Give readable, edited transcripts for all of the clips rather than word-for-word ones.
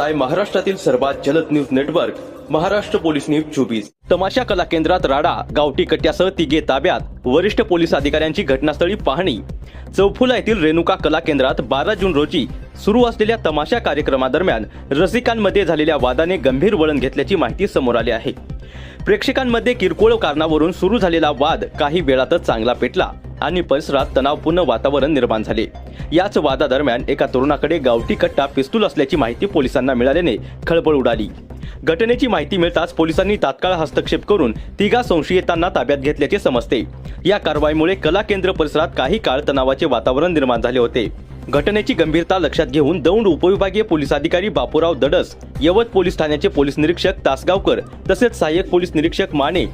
पाहताय महाराष्ट्रातील सर्वात जलद news network Maharashtra police news 24। तमाशा कला केंद्रात राडा, गावठी कट्ट्यासह तिघे ताब्यात, वरिष्ठ पोलीस अधिकाऱ्यांची घटनास्थळी पाहणी। चौफुला येथील रेणुका कला केंद्रात 12 जून रोजी सुरू असलेल्या तमाशा कार्यक्रमादरम्यान रसिकांमध्ये झालेल्या वादाने गंभीर वळण घेतल्याची माहिती समोर आली आहे। प्रेक्षकांमध्ये किरकोळ कारणावरून सुरू झालेला वाद काही वेळातच चांगला पेटला आणि परिसरात तणावपूर्ण वातावरण निर्माण झाले। याच वादादरम्यान एका तरुणाकडे गावठी कट्टा, पिस्तूल असल्याची माहिती पोलिसांना मिळाल्याने खळबळ उडाली। घटनेची माहिती मिळताच पोलिसांनी तात्काळ हस्तक्षेप करून तिघा संशयितांना ताब्यात घेतल्याचे समजते। या कारवाईमुळे कला केंद्र परिसरात काही काळ तणावाचे वातावरण निर्माण झाले होते। घटनेची गंभीरता लक्षात घेऊन दौंड उपविभागीय पोलीस अधिकारी बापूराव दडस, यवत पोलीस ठाण्याचे पोलीस निरीक्षक तासगावकर तसेच सहाय्यक पोलीस निरीक्षक माने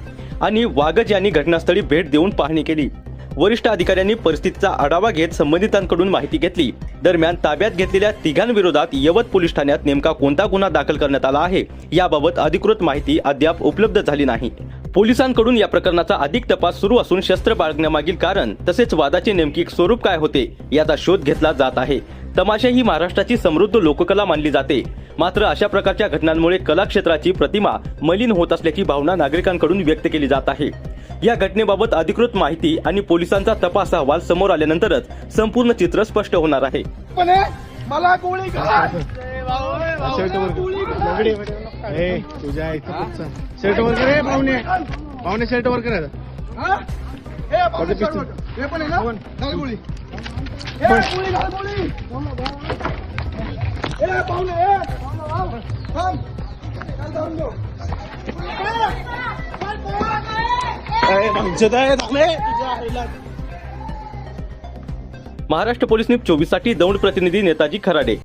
आणि वागज यांनी घटनास्थळी भेट देऊन पाहणी केली। वरिष्ठ अधिकाऱ्यांनी परिस्थितीचा आढावा घेत संबंधितांकडून माहिती घेतली। दरम्यान ताब्यात घेतलेल्या तिघांविरोधात यवत पोलीस ठाण्यात नेमका कोणता गुन्हा दाखल करण्यात आला आहे याबाबत अधिकृत माहिती अद्याप उपलब्ध झाली नाही। पोलिसांकडून या प्रकरणाचा अधिक तपास सुरू असून शस्त्र बाळगण्यामागील कारण तसेच वादाचे नेमके स्वरूप काय होते याचा शोध घेतला जात आहे। तमाशा ही महाराष्ट्राची समृद्ध लोककला मानली जाते, मात्र अशा प्रकारच्या घटनांमुळे कला क्षेत्राची प्रतिमा मलिन होत असल्याची भावना नागरिकांकडून व्यक्त केली जात आहे। या घटनेबाबत अधिकृत माहिती आणि पोलिसांचा तपास अहवाल समोर आल्यानंतरच संपूर्ण चित्र स्पष्ट होणार आहे। मला गोळी घाल, तुझ्या शर्ट वर करे पाहुणे, पाहुणे शर्ट वर करायचं। हे पण आहे ना, घाल गोळी, गोळी घाल गोळी, पाहुणे थांब, काय जाऊन दो महाराष्ट्र पोलीस न्यूज 24 साठी दौंड प्रतिनिधी नेताजी खराडे।